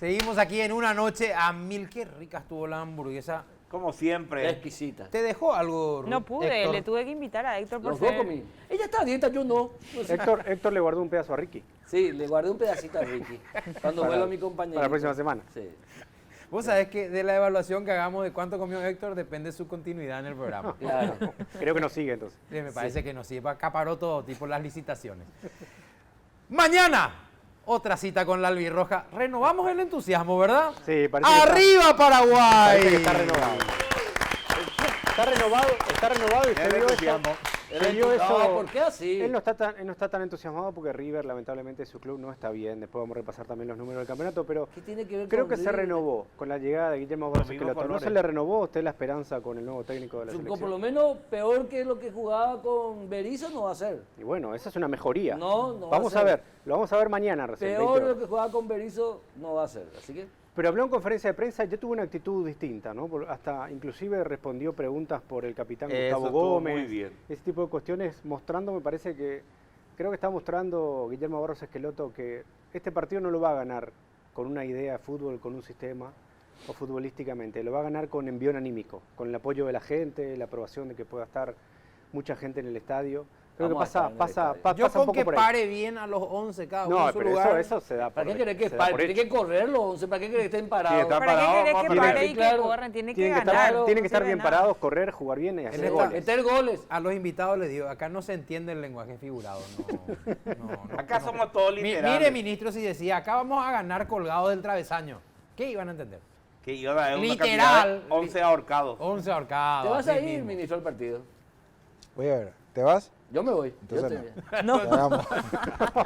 Seguimos aquí en una noche a mil. Qué rica estuvo la hamburguesa. Como siempre. Exquisita. ¿Te dejó algo, No pude, Héctor? le tuve que invitar a Héctor por Los dos ser... comí. Ella está a dieta, yo no. Héctor le guardó un pedazo a Ricky Sí, le guardé un pedacito a Ricky. Cuando vuelva mi compañero. para la próxima semana. Sí. Vos sabés que de la evaluación que hagamos de cuánto comió Héctor depende su continuidad en el programa. Claro. Creo que nos sigue entonces. Sí, me parece que nos sirva, acaparó todo tipo las licitaciones. Mañana, otra cita con la albirroja. Renovamos el entusiasmo, ¿verdad? Sí, parece que ¡Arriba Paraguay! parece que está renovado. Está renovado y Es se vio entusiasmo. eso. ¿Por qué así? Él no está tan entusiasmado porque River, lamentablemente, su club no está bien. Después vamos a repasar también los números del campeonato, pero ¿Qué tiene que ver creo con que se River? renovó con la llegada de Guillermo Barros mismos Esqueloto. ¿No colores. se le renovó a usted la esperanza con el nuevo técnico de la Por selección? lo menos peor que lo que jugaba con Berizzo no va a ser. Y bueno, esa es una mejoría. No va Vamos a a ser. ver, lo vamos a ver mañana recién. Peor 20 de horas. lo que jugaba con Berizzo no va a ser. Así que Pero habló en conferencia de prensa y yo tuve una actitud distinta, ¿no? Hasta inclusive respondió preguntas por el capitán Eso Gustavo estuvo Gómez. muy bien. Ese tipo de cuestiones, mostrando, me parece que, creo que está mostrando Guillermo Barros Esqueloto que este partido no lo va a ganar con una idea de fútbol, con un sistema o futbolísticamente, lo va a ganar con envión anímico, con el apoyo de la gente, la aprobación de que pueda estar mucha gente en el estadio. Creo Vamos a que estar en el estadio. Yo pasa un con poco que por ahí. pare bien a los 11 cada uno No, en su pero lugar. eso se da por ¿para qué querés que se da pare? por Tiene hecho. que correr los 11, ¿para qué querés que estén parados? está ¿Para qué parado, querés vamos que a pare perder. y Claro. que corran? Tiene que Tienen que ganar. estar, tienen que estar no bien sirve de nada. parados, correr, jugar bien y hacer goles. Meter goles. A los invitados les digo, acá no se entiende el lenguaje figurado. No. Acá somos todos literales. Mire, ministro, si decía, acá vamos a ganar colgados del travesaño. ¿Qué iban a entender? Que iban a haber una Literal. cantidad de 11 ahorcados. 11 ahorcados. ¿Te vas a así ir, mismo. ministro, al partido? Voy a ver, ¿te vas? Yo me voy. Entonces No. Vamos.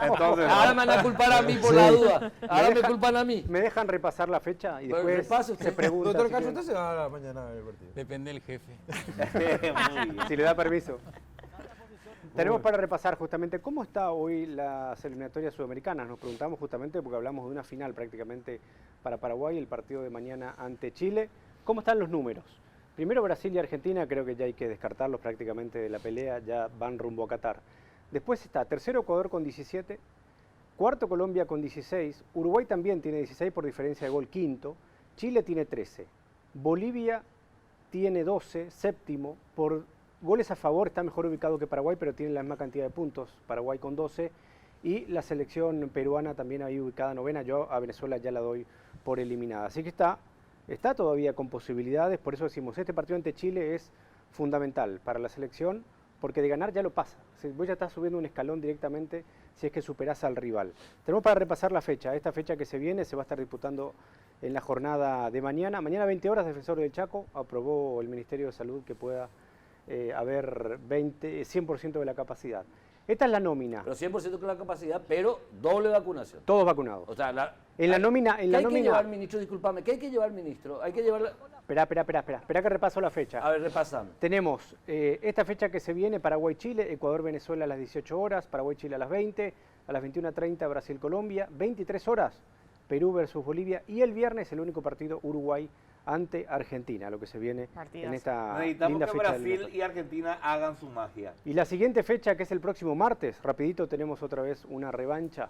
Entonces, Ahora me van a culpar a mí por la duda. Ahora me culpan a mí. ¿Me dejan repasar la fecha y Pero después repase usted. se pregunta Doctor si Cacho, quieren- usted se va a la mañana a ver el partido. Depende del jefe. muy bien. si le da permiso? Tenemos para repasar justamente cómo está hoy las eliminatorias sudamericanas. Nos preguntamos justamente porque hablamos de una final prácticamente para Paraguay, el partido de mañana ante Chile. ¿Cómo están los números? Primero Brasil y Argentina, creo que ya hay que descartarlos prácticamente de la pelea, ya van rumbo a Qatar. Después está tercero Ecuador con 17, cuarto Colombia con 16, Uruguay también tiene 16 por diferencia de gol, quinto, Chile tiene 13, Bolivia tiene 12, séptimo, por goles a favor está mejor ubicado que Paraguay, pero tiene la misma cantidad de puntos, Paraguay con 12, y la selección peruana también ahí ubicada novena, yo a Venezuela ya la doy por eliminada. Así que está todavía con posibilidades, por eso decimos, este partido ante Chile es fundamental para la selección, porque de ganar ya lo pasa. Vos ya estás subiendo un escalón directamente si es que superás al rival. Tenemos para repasar la fecha. Esta fecha que se viene se va a estar disputando en la jornada de mañana. Mañana 20 horas, Defensor del Chaco aprobó el Ministerio de Salud que pueda haber 100% de la capacidad. Esta es la nómina. Pero 100% con la capacidad, pero doble vacunación. Todos vacunados. O sea, En la nómina, ¿qué hay que llevar, ministro? Discúlpame, ¿qué hay que llevar, ministro? Hay que llevar... Espera que repaso la fecha. A ver, repasame. Tenemos esta fecha que se viene, Paraguay-Chile, Ecuador-Venezuela a las 18 horas, Paraguay-Chile a las 20, a las 21:30 Brasil-Colombia, 23 horas Perú versus Bolivia y el viernes el único partido Uruguay ante Argentina, lo que se viene Partidazo. en esta Necesitamos linda que fecha. del Brasil Mundial. y Argentina hagan su magia. Y la siguiente fecha, que es el próximo martes, rapidito tenemos otra vez una revancha.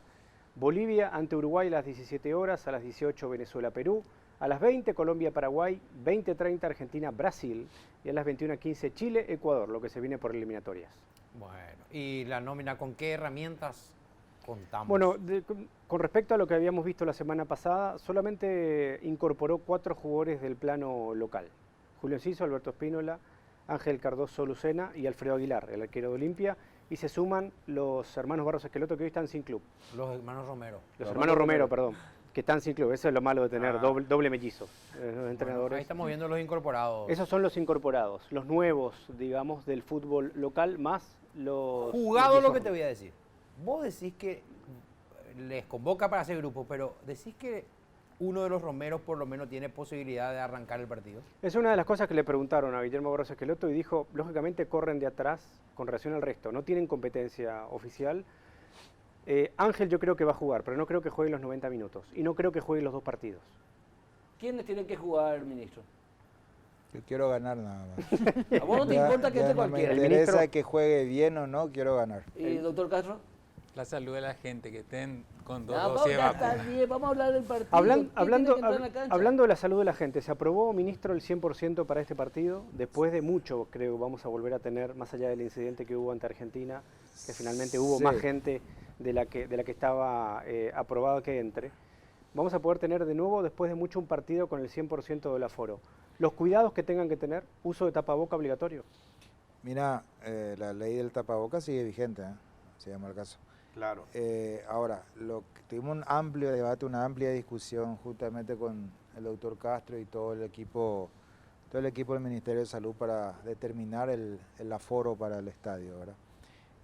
Bolivia ante Uruguay a las 17 horas, a las 18 Venezuela-Perú, a las 20 Colombia-Paraguay, 20:30 Argentina-Brasil y a las 21:15 Chile-Ecuador, lo que se viene por eliminatorias. Bueno, ¿y la nómina con qué herramientas contamos? Bueno, con respecto a lo que habíamos visto la semana pasada, solamente incorporó 4 jugadores del plano local. Julio Enciso, Alberto Espínola, Ángel Cardoso Lucena y Alfredo Aguilar, el arquero de Olimpia, y se suman los hermanos Barros Esqueloto que hoy están sin club. Los hermanos Romero. Los hermanos Romero, perdón, que están sin club. Eso es lo malo de tener doble mellizo, los Bueno, entrenadores. ahí estamos viendo los incorporados. Esos son los incorporados, los nuevos, digamos, del fútbol local, más los... Jugado los lo que te voy a decir. Vos decís que les convoca para hacer grupo, pero decís que uno de los Romeros por lo menos tiene posibilidad de arrancar el partido. Es una de las cosas que le preguntaron a Guillermo Barros Esqueloto y dijo, lógicamente corren de atrás con relación al resto, no tienen competencia oficial. Ángel yo creo que va a jugar, pero no creo que juegue los 90 minutos y no creo que juegue los 2 partidos. ¿Quiénes tienen que jugar, ministro? Yo quiero ganar nada más. ¿A vos no te importa que Ya esté no cualquiera? me El interesa ministro- que juegue bien o no, quiero ganar. ¿Y doctor Castro? la salud de la gente, que estén con dos Ya, dosis de ya está vacuna. bien, vamos a hablar del partido. Hablando, ¿Quién tiene que entrar en la cancha? hablando de la salud de la gente, ¿se aprobó, ministro, el 100% para este partido? Después de mucho, creo, vamos a volver a tener, más allá del incidente que hubo ante Argentina, que finalmente hubo Sí. más gente de la que estaba aprobado que entre. Vamos a poder tener de nuevo, después de mucho, un partido con el 100% del aforo. Los cuidados que tengan que tener, uso de tapaboca obligatorio. Mira, la ley del tapabocas sigue vigente, se llama el caso. Claro. Ahora, tuvimos un amplio debate, una amplia discusión justamente con el doctor Castro y todo el equipo del Ministerio de Salud para determinar el aforo para el estadio, ¿verdad?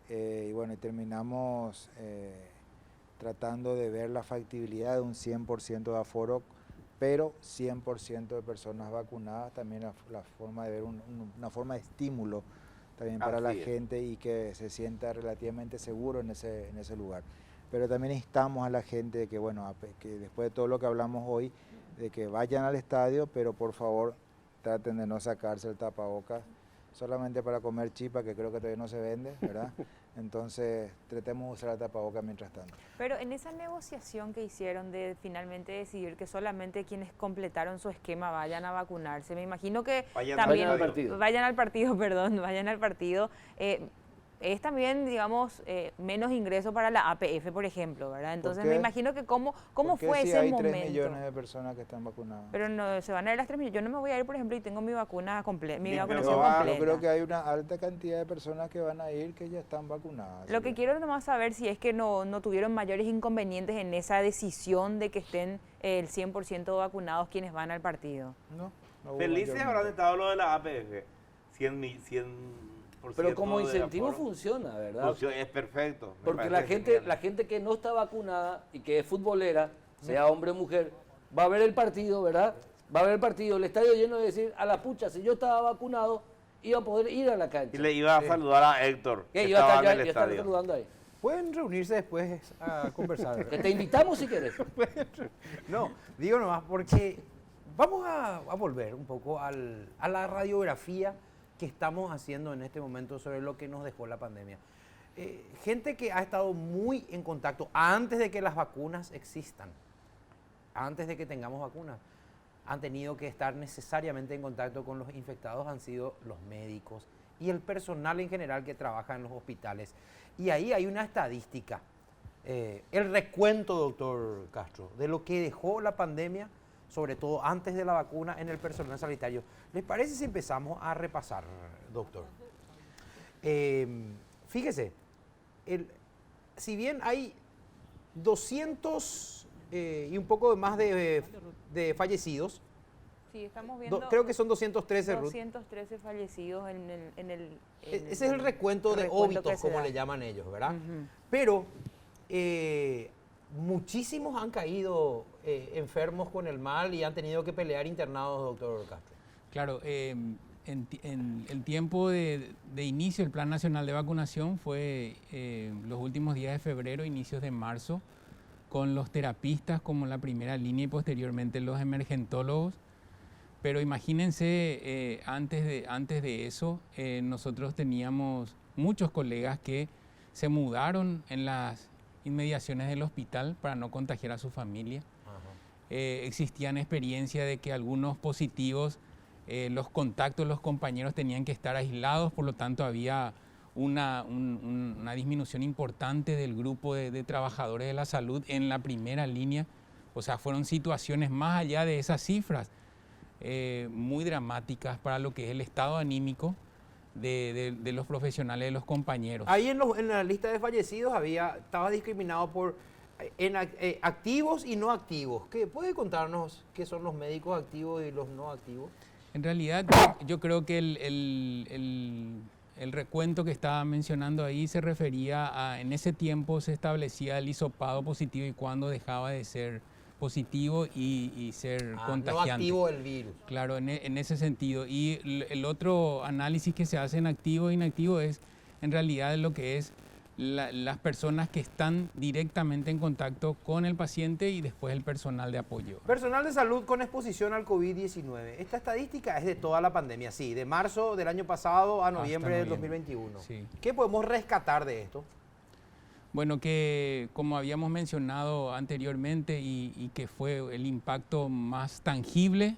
Y bueno, y terminamos tratando de ver la factibilidad de un 100% de aforo, pero 100% de personas vacunadas, también la forma de ver una forma de estímulo también para la Así es. gente y que se sienta relativamente seguro en ese lugar. Pero también instamos a la gente de que, bueno, que después de todo lo que hablamos hoy, de que vayan al estadio, pero por favor traten de no sacarse el tapabocas solamente para comer chipa, que creo que todavía no se vende, ¿verdad? Entonces tratemos de usar el tapabocas mientras tanto. Pero en esa negociación que hicieron de finalmente decidir que solamente quienes completaron su esquema vayan a vacunarse, me imagino que Vayan también al partido. vayan al partido, perdón, vayan al partido. Es también, digamos, menos ingreso para la APF, por ejemplo, ¿verdad? Entonces qué? me imagino que cómo Porque fue si ese hay momento. 3 millones de personas que están vacunadas. Pero no se van a ir las 3 millones. Yo no me voy a ir, por ejemplo, y tengo mi vacuna completa, mi Yo vacunación va- completa. Yo creo que hay una alta cantidad de personas que van a ir que ya están vacunadas. Lo así que quiero nomás saber si es que no tuvieron mayores inconvenientes en esa decisión de que estén el 100% vacunados quienes van al partido. No hubo Felices mayor habrán número. estado lo de la APF. 100%. Pero como del incentivo aforo. funciona, ¿verdad? Es perfecto. me Porque parece la genial. gente que no está vacunada y que es futbolera, sea hombre o mujer, va a ver el partido, ¿verdad? Va a ver el partido, el estadio lleno de decir, a la pucha, si yo estaba vacunado, iba a poder ir a la cancha. Y le iba a saludar a Héctor. ¿Qué? que Iba a estaba estar en ya, el ya estar estadio. saludando ahí. Pueden reunirse después a conversar. Que te invitamos si querés. No, digo nomás porque vamos a volver un poco a la radiografía que estamos haciendo en este momento sobre lo que nos dejó la pandemia. Gente que ha estado muy en contacto antes de que las vacunas existan, antes de que tengamos vacunas, han tenido que estar necesariamente en contacto con los infectados, han sido los médicos y el personal en general que trabaja en los hospitales. Y ahí hay una estadística, el recuento, doctor Castro, de lo que dejó la pandemia, sobre todo antes de la vacuna, en el personal sanitario. ¿Les parece si empezamos a repasar, doctor? Fíjese, si bien hay 200 y un poco más de fallecidos, Sí, estamos viendo creo que son 213, Ruth. 213 fallecidos en el Ese es el recuento de recuento que óbitos, se como da. le llaman ellos, ¿verdad? Ujú. Pero muchísimos han caído enfermos con el mal y han tenido que pelear internados, doctor Castro. Claro, en el tiempo de inicio del Plan Nacional de Vacunación fue los últimos días de febrero, inicios de marzo, con los terapistas como la primera línea y posteriormente los emergentólogos. Pero imagínense, antes de eso, nosotros teníamos muchos colegas que se mudaron en las inmediaciones del hospital para no contagiar a su familia. Existían experiencias de que algunos positivos, los contactos, los compañeros tenían que estar aislados, por lo tanto había una disminución importante del grupo de trabajadores de la salud en la primera línea. O sea, fueron situaciones más allá de esas cifras, muy dramáticas para lo que es el estado anímico de los profesionales, de los compañeros. Ahí en la lista de fallecidos estaba discriminado por activos y no activos. ¿Puede contarnos qué son los médicos activos y los no activos? En realidad, yo creo que el recuento que estaba mencionando ahí se refería a, en ese tiempo se establecía el hisopado positivo y cuándo dejaba de ser positivo y ser No contagiante. activo el virus. Claro, en ese sentido. Y el otro análisis que se hace en activo e inactivo es en realidad lo que es las personas que están directamente en contacto con el paciente y después el personal de apoyo. Personal de salud con exposición al COVID-19. Esta estadística es de toda la pandemia, sí, de marzo del año pasado a noviembre del noviembre. 2021. Sí. ¿Qué podemos rescatar de esto? Bueno, que como habíamos mencionado anteriormente y que fue el impacto más tangible,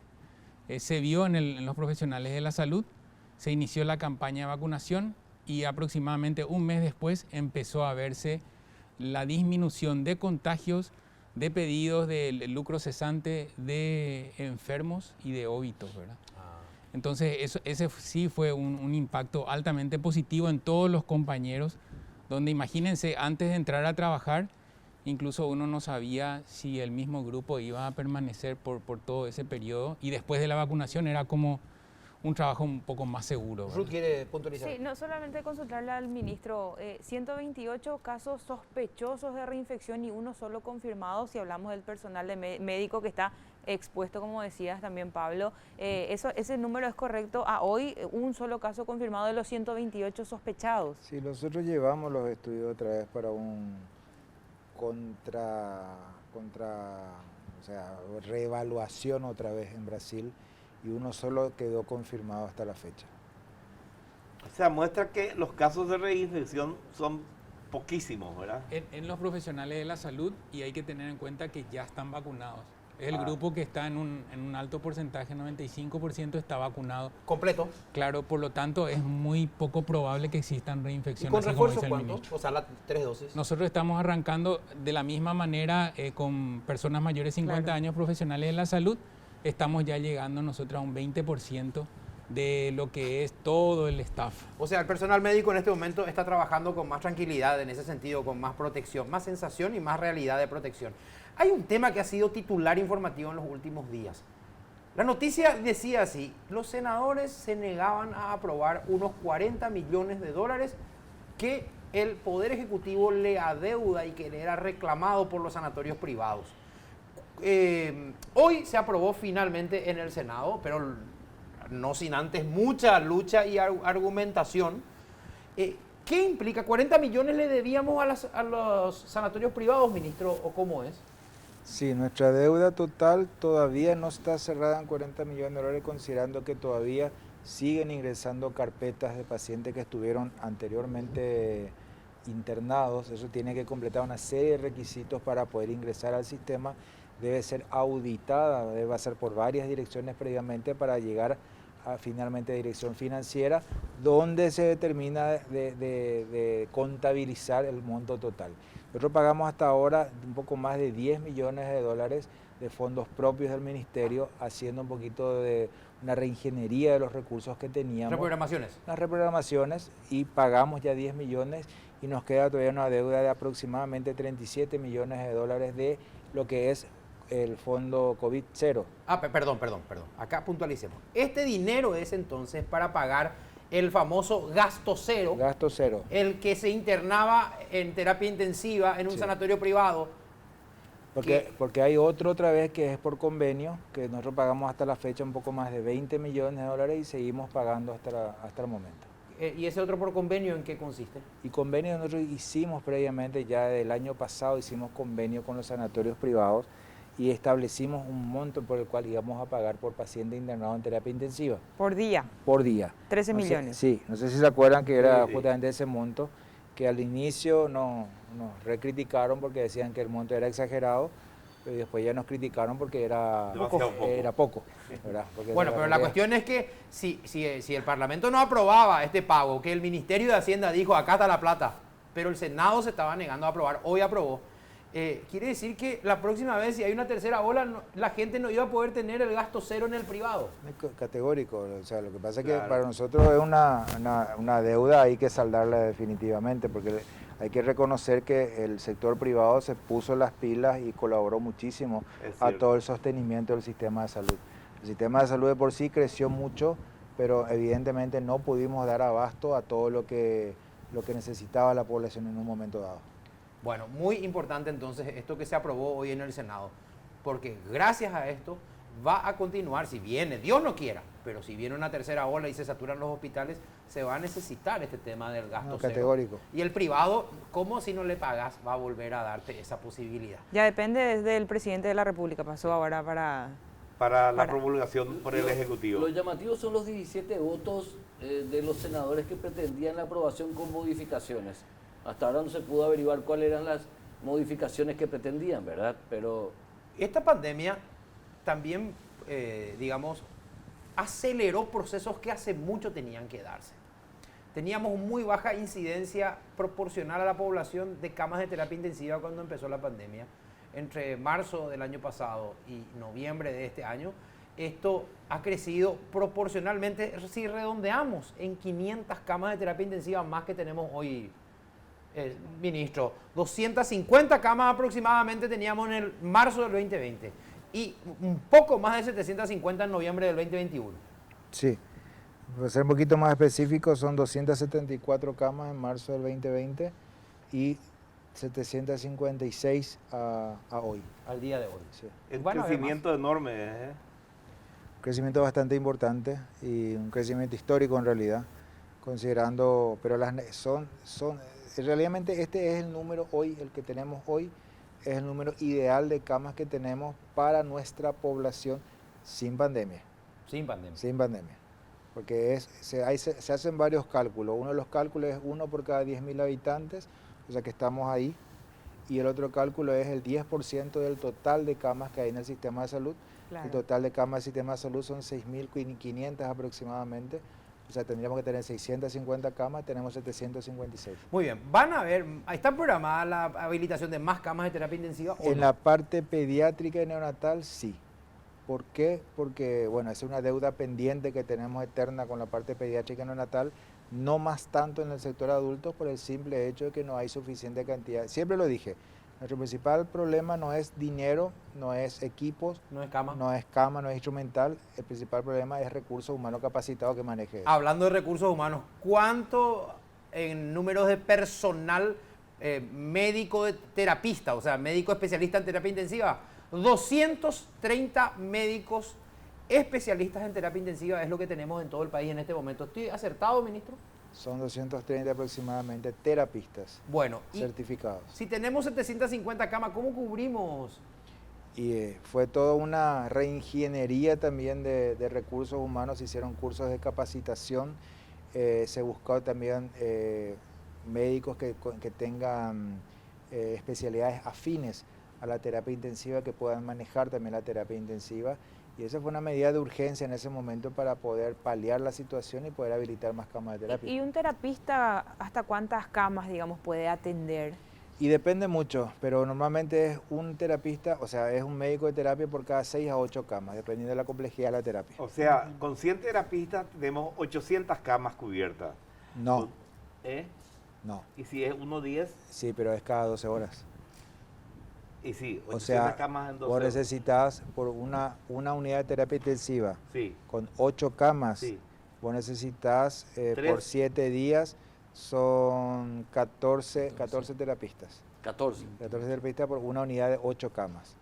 se vio en los profesionales de la salud, se inició la campaña de vacunación y aproximadamente un mes después empezó a verse la disminución de contagios, de pedidos de lucro cesante de enfermos y de óbitos, ¿verdad? Entonces, ese sí fue un impacto altamente positivo en todos los compañeros, donde imagínense, antes de entrar a trabajar, incluso uno no sabía si el mismo grupo iba a permanecer por todo ese periodo, y después de la vacunación era como un trabajo un poco más seguro, ¿verdad? Ruth quiere puntualizar. Sí, no solamente consultarle al ministro, 128 casos sospechosos de reinfección y uno solo confirmado, si hablamos del personal médico que está expuesto, como decías también Pablo. ¿Ese número es correcto? A hoy, un solo caso confirmado de los 128 sospechados. Sí, nosotros llevamos los estudios otra vez para un o sea, reevaluación otra vez en Brasil, y uno solo quedó confirmado hasta la fecha. O sea, muestra que los casos de reinfección son poquísimos, ¿verdad? En los profesionales de la salud, y hay que tener en cuenta que ya están vacunados. Es el grupo que está en un alto porcentaje, 95% está vacunado. Completo. Claro, por lo tanto es muy poco probable que existan ¿Y reinfecciones. con así como refuerzo dice el cuánto? ministro. O sea, las 3 dosis. Nosotros estamos arrancando de la misma manera con personas mayores de 50 años, profesionales de la salud. Estamos ya llegando nosotros a un 20% de lo que es todo el staff. O sea, el personal médico en este momento está trabajando con más tranquilidad en ese sentido, con más protección, más sensación y más realidad de protección. Hay un tema que ha sido titular informativo en los últimos días. La noticia decía así: los senadores se negaban a aprobar unos 40 millones de dólares que el Poder Ejecutivo le adeuda y que le era reclamado por los sanatorios privados. Hoy se aprobó finalmente en el Senado, pero no sin antes mucha lucha y argumentación. ¿Qué implica? ¿40 millones le debíamos a los sanatorios privados, ministro, o cómo es? Sí, nuestra deuda total todavía no está cerrada en 40 millones de dólares, considerando que todavía siguen ingresando carpetas de pacientes que estuvieron anteriormente internados. Eso tiene que completar una serie de requisitos para poder ingresar al sistema. Debe ser auditada, debe pasar por varias direcciones previamente para llegar a finalmente dirección financiera, donde se determina de contabilizar el monto total. Nosotros pagamos hasta ahora un poco más de 10 millones de dólares de fondos propios del ministerio, haciendo un poquito de una reingeniería de los recursos que teníamos. ¿Reprogramaciones? Las reprogramaciones, y pagamos ya 10 millones y nos queda todavía una deuda de aproximadamente 37 millones de dólares de lo que es el fondo COVID-0. Perdón. Acá puntualicemos. Este dinero es entonces para pagar el famoso gasto cero. Gasto cero. El que se internaba en terapia intensiva en un sanatorio privado. Porque hay otra vez que es por convenio, que nosotros pagamos hasta la fecha un poco más de 20 millones de dólares y seguimos pagando hasta el momento. ¿Y ese otro por convenio en qué consiste? Y convenio nosotros hicimos previamente, ya del año pasado hicimos convenio con los sanatorios privados y establecimos un monto por el cual íbamos a pagar por paciente internado en terapia intensiva. Por día. Por día. 13 millones. Sí, no sé si se acuerdan que era Sí. justamente ese monto, que al inicio nos recriticaron porque decían que el monto era exagerado, pero después ya nos criticaron porque era poco. ¿Verdad? Porque Bueno, pero la cuestión es que si el Parlamento no aprobaba este pago, que el Ministerio de Hacienda dijo, acá está la plata, pero el Senado se estaba negando a aprobar, hoy aprobó. Quiere decir que la próxima vez, si hay una tercera ola, la gente no iba a poder tener el gasto cero en el privado. Categórico, o sea, lo que pasa es Claro. que para nosotros es una deuda, hay que saldarla definitivamente, porque hay que reconocer que el sector privado se puso las pilas y colaboró muchísimo Es a cierto. todo el sostenimiento del sistema de salud. El sistema de salud de por sí creció mucho, pero evidentemente no pudimos dar abasto a todo lo que necesitaba la población en un momento dado. Bueno, muy importante entonces esto que se aprobó hoy en el Senado, porque gracias a esto va a continuar, si viene, Dios no quiera, pero si viene una tercera ola y se saturan los hospitales, se va a necesitar este tema del gasto No, cero. categórico. Y el privado, ¿cómo si no le pagas va a volver a darte esa posibilidad? Ya depende desde el presidente de la República, pasó ahora Para la promulgación por el Ejecutivo. Lo llamativo son los 17 votos de los senadores que pretendían la aprobación con modificaciones. Hasta ahora no se pudo averiguar cuáles eran las modificaciones que pretendían, ¿verdad? Pero Esta pandemia también, digamos, aceleró procesos que hace mucho tenían que darse. Teníamos muy baja incidencia proporcional a la población de camas de terapia intensiva cuando empezó la pandemia. Entre marzo del año pasado y noviembre de este año, esto ha crecido proporcionalmente, si redondeamos, en 500 camas de terapia intensiva más que tenemos hoy, ministro. 250 camas aproximadamente teníamos en el marzo del 2020 y un poco más de 750 en noviembre del 2021. Sí, para ser un poquito más específico, son 274 camas en marzo del 2020 y 756 a hoy. Al día de hoy. Sí. Es un Van a haber crecimiento enorme, Un crecimiento bastante importante y un crecimiento histórico en realidad, considerando, pero realmente este es el número hoy, el que tenemos hoy, es el número ideal de camas que tenemos para nuestra población sin pandemia. Sin pandemia. Sin pandemia. Porque se hacen varios cálculos. Uno de los cálculos es 1 por cada 10.000 habitantes, o sea que estamos ahí. Y el otro cálculo es el 10% del total de camas que hay en el sistema de salud. Claro. El total de camas del sistema de salud son 6.500 aproximadamente. O sea, tendríamos que tener 650 camas, tenemos 756. Muy bien, van a ver, ¿está programada la habilitación de más camas de terapia intensiva o En no? la parte pediátrica y neonatal, sí. ¿Por qué? Porque, bueno, es una deuda pendiente que tenemos eterna con la parte pediátrica y neonatal, no más tanto en el sector adulto por el simple hecho de que no hay suficiente cantidad. Siempre lo dije, nuestro principal problema no es dinero, no es equipos, ¿No es cama? no es cama, no es instrumental, el principal problema es recursos humanos capacitados que maneje eso. Hablando de recursos humanos, ¿cuánto en números de personal médico de terapista, o sea, médico especialista en terapia intensiva? 230 médicos especialistas en terapia intensiva es lo que tenemos en todo el país en este momento. ¿Estoy acertado, ministro? Son 230 aproximadamente terapistas Bueno, y certificados. si tenemos 750 camas, ¿cómo cubrimos? Y fue toda una reingeniería también de recursos humanos, se hicieron cursos de capacitación, se buscó también médicos que tengan especialidades afines a la terapia intensiva, que puedan manejar también la terapia intensiva, y esa fue una medida de urgencia en ese momento para poder paliar la situación y poder habilitar más camas de terapia. ¿Y un terapista hasta cuántas camas, digamos, puede atender? Y depende mucho, pero normalmente es un terapista, o sea, es un médico de terapia por cada 6 a 8 camas, dependiendo de la complejidad de la terapia. O sea, con 100 terapistas tenemos 800 camas cubiertas. No, ¿No? ¿Y si es 1-10? sí, pero es cada 12 horas. Y sí, 800 O sea, camas en 12 vos horas. necesitas por una unidad de terapia intensiva Sí, con 8 camas, sí. vos necesitas Tres. por 7 días, son 14 terapistas. 14. 14 terapistas por una unidad de 8 camas.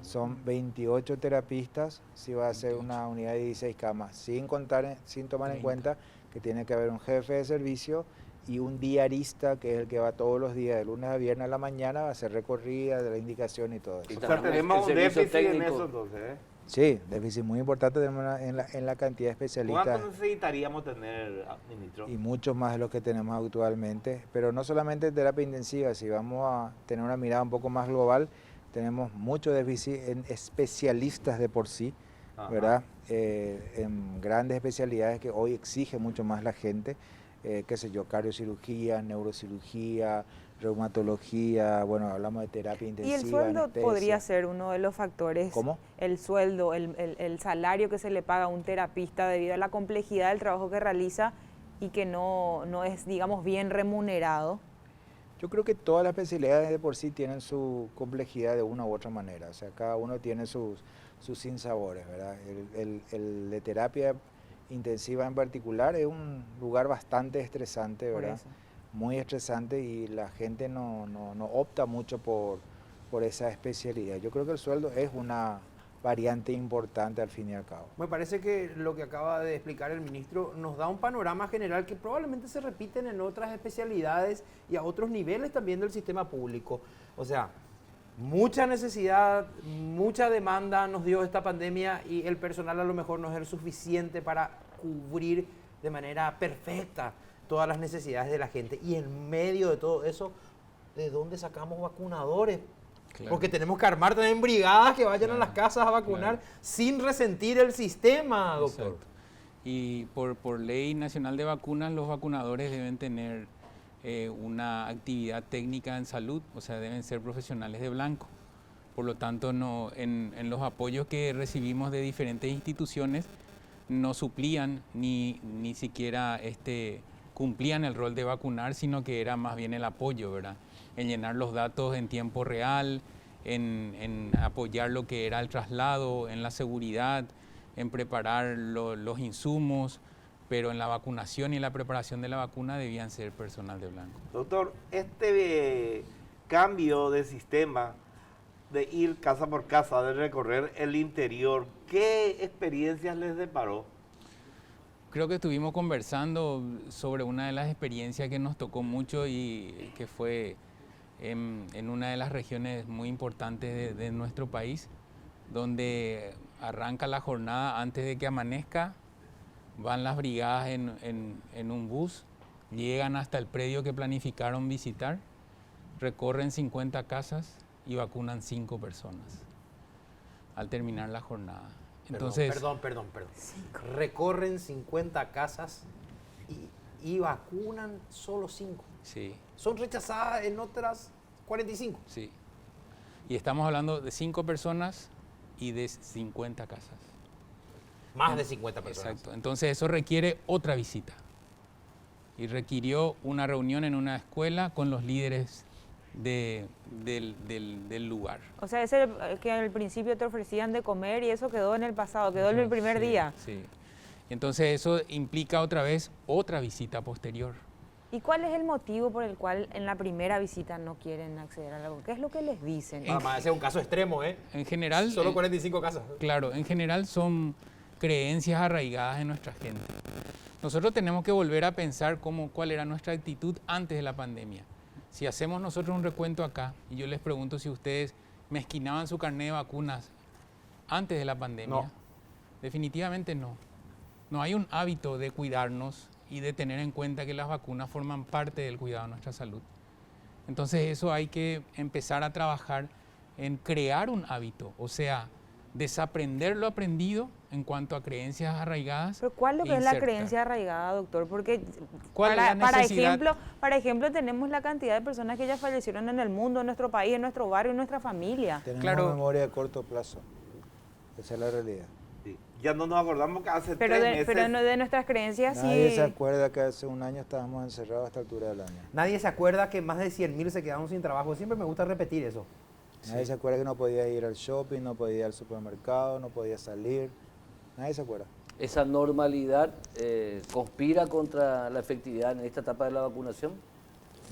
Son 28 terapistas si va a ser una unidad de 16 camas, sin tomar en cuenta que tiene que haber un jefe de servicio y un diarista, que es el que va todos los días, de lunes a viernes a la mañana, va a hacer recorrida de la indicación y todo Y eso. O sea, también tenemos el un servicio déficit en técnico. eso entonces. Sí, déficit muy importante tenemos en la cantidad de especialistas. ¿Cuánto necesitaríamos tener, ministro? Y mucho más de lo que tenemos actualmente, pero no solamente en terapia intensiva, si vamos a tener una mirada un poco más global, tenemos mucho déficit en especialistas de por sí, Ajá. ¿verdad? En grandes especialidades que hoy exige mucho más la gente, qué sé yo, cardiocirugía, neurocirugía, reumatología, bueno, hablamos de terapia ¿Y intensiva. el sueldo anestesia. podría ser uno de los factores? ¿Cómo? El sueldo, el salario que se le paga a un terapista debido a la complejidad del trabajo que realiza y que no es, digamos, bien remunerado. Yo creo que todas las especialidades de por sí tienen su complejidad de una u otra manera, o sea, cada uno tiene sus sinsabores, ¿verdad? El de terapia intensiva en particular es un lugar bastante estresante, Por ¿verdad? eso. Muy estresante, y la gente no opta mucho por esa especialidad. Yo creo que el sueldo es una variante importante al fin y al cabo. Me parece que lo que acaba de explicar el ministro nos da un panorama general que probablemente se repiten en otras especialidades y a otros niveles también del sistema público. O sea, mucha necesidad, mucha demanda nos dio esta pandemia y el personal a lo mejor no es el suficiente para cubrir de manera perfecta todas las necesidades de la gente. Y en medio de todo eso, ¿de dónde sacamos vacunadores? Claro. Porque tenemos que armar también brigadas que vayan a las casas a vacunar claro. sin resentir el sistema, doctor. Exacto. Y por ley nacional de vacunas, los vacunadores deben tener una actividad técnica en salud, o sea, deben ser profesionales de blanco. Por lo tanto, en los apoyos que recibimos de diferentes instituciones, no suplían ni siquiera cumplían el rol de vacunar, sino que era más bien el apoyo, ¿verdad? En llenar los datos en tiempo real, en apoyar lo que era el traslado, en la seguridad, en preparar los insumos, pero en la vacunación y en la preparación de la vacuna debían ser personal de blanco. Doctor, este cambio de sistema de ir casa por casa, de recorrer el interior, ¿qué experiencias les deparó? Creo que estuvimos conversando sobre una de las experiencias que nos tocó mucho y que fue en una de las regiones muy importantes de nuestro país, donde arranca la jornada antes de que amanezca, van las brigadas en un bus, llegan hasta el predio que planificaron visitar, recorren 50 casas y vacunan 5 personas al terminar la jornada. Entonces, Perdón. Recorren 50 casas y vacunan solo 5. sí, Son rechazadas en otras 45. sí. Y estamos hablando de 5 personas y de 50 casas. Más de 50 personas. Exacto. Entonces eso requiere otra visita. Y requirió una reunión en una escuela con los líderes del lugar. O sea, ese que al principio te ofrecían de comer y eso quedó en el pasado, quedó en el primer Sí, día. Sí. Entonces eso implica otra vez otra visita posterior. ¿Y cuál es el motivo por el cual en la primera visita no quieren acceder a la vacuna? ¿Qué es lo que les dicen? Además, ese es un caso extremo, ¿eh? En general, Solo 45 casas. claro, en general son creencias arraigadas en nuestra gente. Nosotros tenemos que volver a pensar cuál era nuestra actitud antes de la pandemia. Si hacemos nosotros un recuento acá y yo les pregunto si ustedes mezquinaban su carnet de vacunas antes de la pandemia, No. Definitivamente no. No hay un hábito de cuidarnos y de tener en cuenta que las vacunas forman parte del cuidado de nuestra salud. Entonces eso hay que empezar a trabajar en crear un hábito, o sea, desaprender lo aprendido en cuanto a creencias arraigadas. Pero ¿cuál es lo e que es la insertar. creencia arraigada, doctor? Porque ¿Cuál es la necesidad? para ejemplo, tenemos la cantidad de personas que ya fallecieron en el mundo, en nuestro país, en nuestro barrio, en nuestra familia. Tenemos Claro. memoria de corto plazo. Esa es la realidad. Sí. Ya no nos acordamos que hace Pero 3 de, meses... pero no de nuestras creencias Nadie sí. se acuerda que hace un año estábamos encerrados a esta altura del año. Nadie se acuerda que más de 100.000 se quedaron sin trabajo. Siempre me gusta repetir eso. Nadie se acuerda que no podía ir al shopping, no podía ir al supermercado, no podía salir. Nadie se acuerda. ¿Esa normalidad conspira contra la efectividad en esta etapa de la vacunación?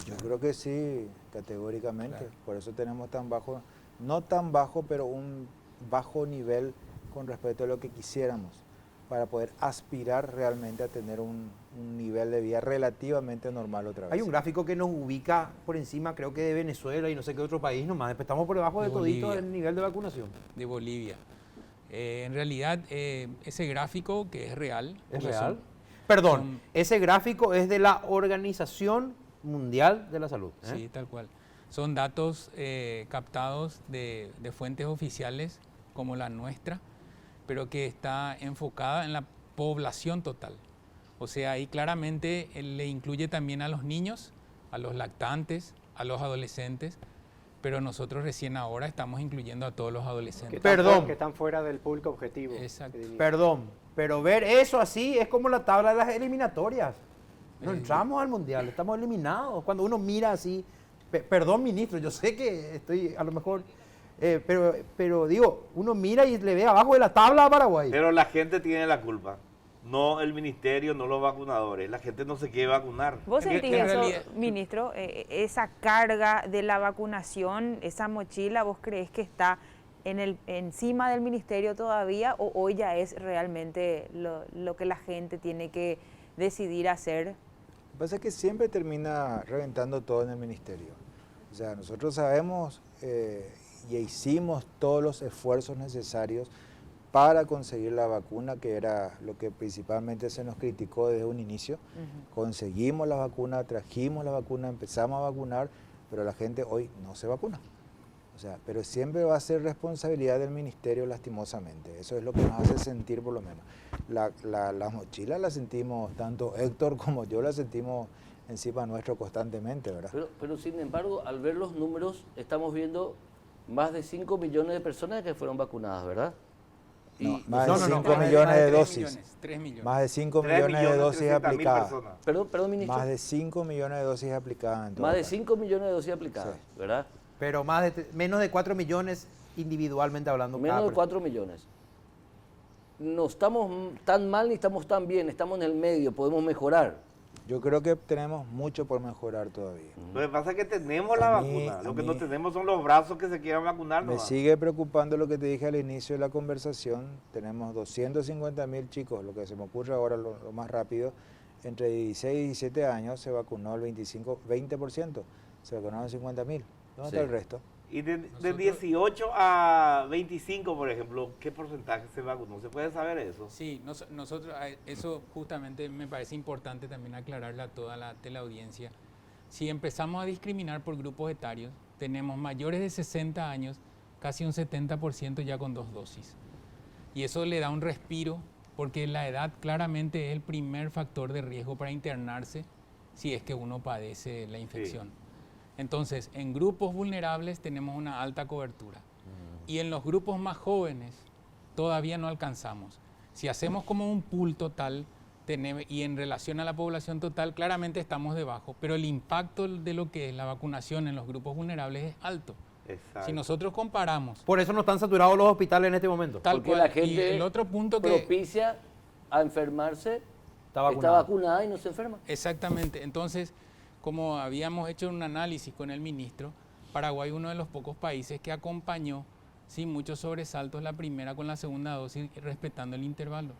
Yo creo que sí, categóricamente. Por eso tenemos tan bajo, no tan bajo, pero un bajo nivel con respecto a lo que quisiéramos, para poder aspirar realmente a tener un nivel de vida relativamente normal otra vez. Hay un gráfico que nos ubica por encima, creo que de Venezuela y no sé qué otro país nomás. Después estamos por debajo de De todito Bolivia. el nivel de vacunación. De Bolivia. En realidad, ese gráfico que es real. ¿Es como real? son- Perdón, son- ese gráfico es de la Organización Mundial de la Salud. ¿eh? Sí, tal cual. Son datos captados de fuentes oficiales como la nuestra, pero que está enfocada en la población total. O sea, ahí claramente le incluye también a los niños, a los lactantes, a los adolescentes, pero nosotros recién ahora estamos incluyendo a todos los adolescentes. Perdón. Que están fuera del público objetivo. Exacto. que diría. Perdón, pero ver eso así es como la tabla de las eliminatorias. No entramos al Mundial, estamos eliminados. Cuando uno mira así, perdón ministro, yo sé que estoy a lo mejor, pero digo, uno mira y le ve abajo de la tabla a Paraguay. Pero la gente tiene la culpa. No el ministerio, no los vacunadores. La gente no se quiere vacunar. ¿Vos En sentís en eso, realidad- ministro, esa carga de la vacunación, esa mochila, vos crees que está encima del ministerio todavía o hoy ya es realmente lo que la gente tiene que decidir hacer? Lo que pasa es que siempre termina reventando todo en el ministerio. O sea, nosotros sabemos y hicimos todos los esfuerzos necesarios para conseguir la vacuna, que era lo que principalmente se nos criticó desde un inicio. Conseguimos la vacuna, trajimos la vacuna, empezamos a vacunar, pero la gente hoy no se vacuna. O sea, pero siempre va a ser responsabilidad del ministerio, lastimosamente. Eso es lo que nos hace sentir, por lo menos. La mochila la sentimos, tanto Héctor como yo la sentimos encima nuestro constantemente, ¿verdad? Pero sin embargo, al ver los números, estamos viendo más de 5 millones de personas que fueron vacunadas, ¿verdad? No, más de No, no, 5 no, millones de 3 dosis. millones, 3 millones. Más de 5 3 millones de dosis 300.000 aplicadas. personas. Perdón, ministro. Más de 5 millones de dosis aplicadas en todo Más de el país. 5 millones de dosis aplicadas, Sí. ¿verdad? Pero menos de 4 millones individualmente hablando. Menos de 4 millones. No estamos tan mal ni estamos tan bien, estamos en el medio, podemos mejorar. Yo creo que tenemos mucho por mejorar todavía. Lo que pasa es que tenemos la A mí- vacuna. a Lo que no mí- tenemos son los brazos que se quieran vacunar. Me nomás. sigue preocupando lo que te dije al inicio de la conversación. Tenemos 250.000 chicos, lo que se me ocurre ahora lo más rápido, entre 16 y 17 años se vacunó el 20%, se vacunaron 50.000. ¿Dónde Sí. está el resto? Y de 18 a 25, por ejemplo, ¿qué porcentaje se vacunó? ¿Se puede saber eso? Sí, nosotros, eso justamente me parece importante también aclararle a toda la teleaudiencia. Si empezamos a discriminar por grupos etarios, tenemos mayores de 60 años, casi un 70% ya con 2 dosis. Y eso le da un respiro, porque la edad claramente es el primer factor de riesgo para internarse si es que uno padece la infección. Entonces, en grupos vulnerables tenemos una alta cobertura. Y en los grupos más jóvenes todavía no alcanzamos. Si hacemos como un pool total y en relación a la población total, claramente estamos debajo. Pero el impacto de lo que es la vacunación en los grupos vulnerables es alto. Exacto. Si nosotros comparamos Por eso no están saturados los hospitales en este momento. tal Porque cual, la gente y el otro punto que... propicia a enfermarse, Está está vacunada y no se enferma. Exactamente. Entonces, como habíamos hecho un análisis con el ministro, Paraguay es uno de los pocos países que acompañó sin muchos sobresaltos la primera con la segunda dosis, respetando el intervalo.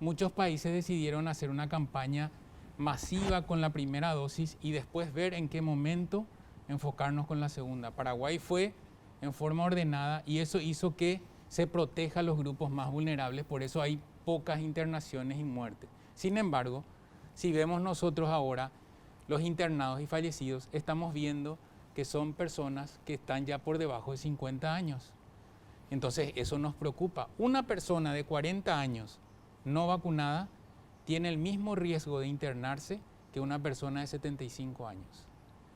Muchos países decidieron hacer una campaña masiva con la primera dosis y después ver en qué momento enfocarnos con la segunda. Paraguay fue en forma ordenada y eso hizo que se proteja a los grupos más vulnerables, por eso hay pocas internaciones y muertes. Sin embargo, si vemos nosotros ahora los internados y fallecidos, estamos viendo que son personas que están ya por debajo de 50 años. Entonces, eso nos preocupa. Una persona de 40 años no vacunada tiene el mismo riesgo de internarse que una persona de 75 años.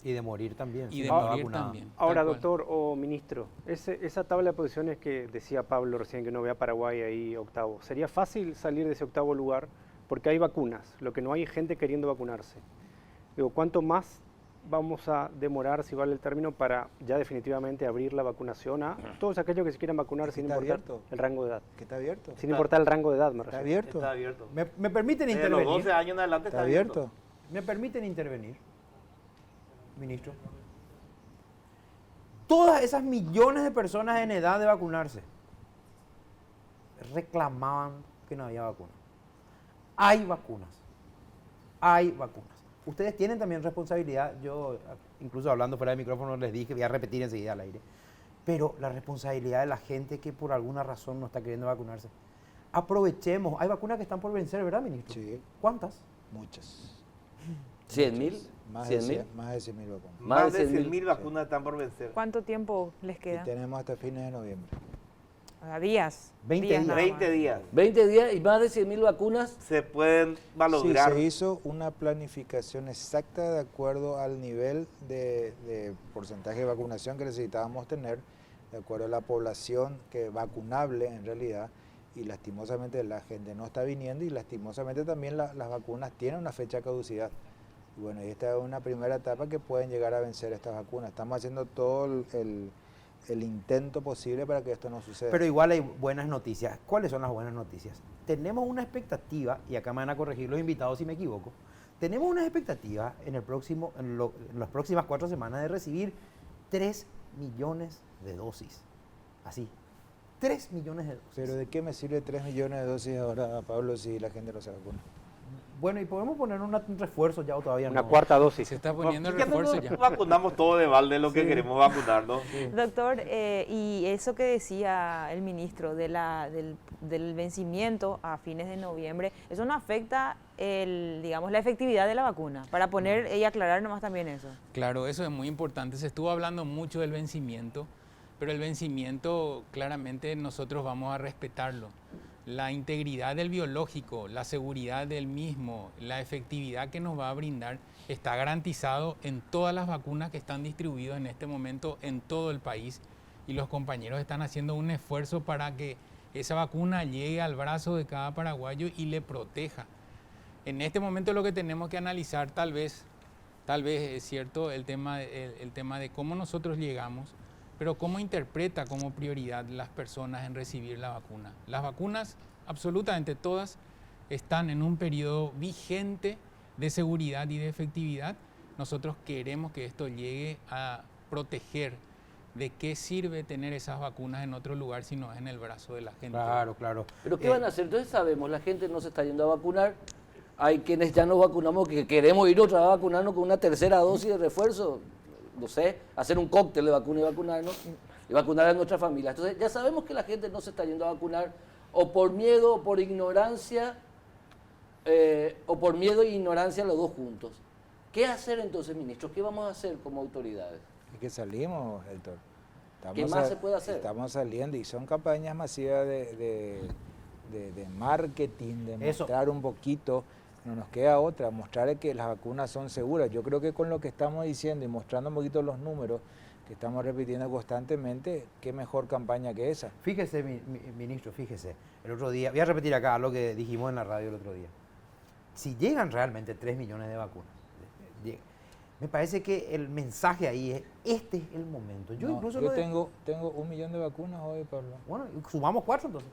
Y de morir también. Y si de no está morir vacunado. también. Ahora, tal cual. doctor o ministro, esa tabla de posiciones que decía Pablo recién, que no vea Paraguay ahí octavo, ¿sería fácil salir de ese octavo lugar? Porque hay vacunas, lo que no hay es gente queriendo vacunarse. Digo, ¿cuánto más vamos a demorar, si vale el término, para ya definitivamente abrir la vacunación a todos aquellos que se quieran vacunar sin Está importar abierto. el rango de edad? ¿Que está abierto? Sin importar el rango de edad, me ¿Está refiero. abierto? Está abierto. ¿Me permiten Desde los intervenir? 12 años en adelante ¿Está abierto? ¿Me permiten intervenir, ministro? Todas esas millones de personas en edad de vacunarse reclamaban que no había vacunas. Hay vacunas. Hay vacunas. Ustedes tienen también responsabilidad. Yo, incluso hablando fuera del micrófono, les dije, voy a repetir enseguida al aire. Pero la responsabilidad de la gente que por alguna razón no está queriendo vacunarse. Aprovechemos. Hay vacunas que están por vencer, ¿verdad, ministro? Sí, ¿Cuántas? muchas. 100.000, Más de 100.000. 100.000 vacunas. Más de 100.000. 100.000 vacunas están por vencer. ¿Cuánto tiempo les Y queda? tenemos hasta fines de noviembre. A días. 20 días días. nada 20 más. días 20 días y más de 100.000 vacunas. se pueden Sí, valorar. se hizo una planificación exacta de acuerdo al nivel de porcentaje de vacunación que necesitábamos tener, de acuerdo a la población que vacunable en realidad, y lastimosamente la gente no está viniendo y lastimosamente también las vacunas tienen una fecha de caducidad. Y bueno, y esta es una primera etapa que pueden llegar a vencer estas vacunas. Estamos haciendo todo el intento posible para que esto no suceda. Pero igual hay buenas noticias. ¿Cuáles son las buenas noticias? Tenemos una expectativa, y acá me van a corregir los invitados si me equivoco, tenemos una expectativa en las próximas 4 semanas de recibir 3 millones de dosis. Así, 3 millones de dosis. Pero ¿de qué me sirve 3 millones de dosis ahora, Pablo, si la gente no se vacuna? Bueno, ¿y podemos poner un refuerzo ya o todavía Una no? cuarta dosis. Se está poniendo el ¿Por qué no refuerzo nos ya. vacunamos todo de balde lo que queremos vacunarnos? Doctor, y eso que decía el ministro del vencimiento a fines de noviembre, ¿eso no afecta digamos, la efectividad de la vacuna? Para poner y aclarar nomás también eso. Claro, eso es muy importante. Se estuvo hablando mucho del vencimiento, pero el vencimiento claramente nosotros vamos a respetarlo. La integridad del biológico, la seguridad del mismo, la efectividad que nos va a brindar está garantizado en todas las vacunas que están distribuidas en este momento en todo el país, y los compañeros están haciendo un esfuerzo para que esa vacuna llegue al brazo de cada paraguayo y le proteja. En este momento lo que tenemos que analizar tal vez es cierto el tema de cómo nosotros llegamos, pero cómo interpreta como prioridad las personas en recibir la vacuna. Las vacunas, absolutamente todas, están en un periodo vigente de seguridad y de efectividad. Nosotros queremos que esto llegue a proteger. ¿De qué sirve tener esas vacunas en otro lugar si no es en el brazo de la gente? Claro, claro. ¿Pero qué van a hacer? Entonces sabemos, la gente no se está yendo a vacunar. Hay quienes ya nos vacunamos, que queremos ir otra vez a vacunarnos con una tercera dosis de refuerzo. No sé, hacer un cóctel de vacuna y vacunarnos y vacunar a nuestra familia. Entonces ya sabemos que la gente no se está yendo a vacunar o por miedo o por ignorancia, o por miedo e ignorancia los dos juntos. ¿Qué hacer entonces, ministro? ¿Qué vamos a hacer como autoridades? Es que salimos, Héctor. ¿Qué más se puede hacer? Estamos saliendo y son campañas masivas de marketing, de Eso. mostrar un poquito. No nos queda otra, mostrar que las vacunas son seguras. Yo creo que con lo que estamos diciendo y mostrando un poquito los números que estamos repitiendo constantemente, qué mejor campaña que esa. Fíjese, ministro, fíjese. El otro día, voy a repetir acá lo que dijimos en la radio el otro día. Si llegan realmente 3 millones de vacunas, me parece que el mensaje ahí es, este es el momento. Yo incluso tengo 1 millón de vacunas hoy, Pablo. Bueno, sumamos 4 entonces.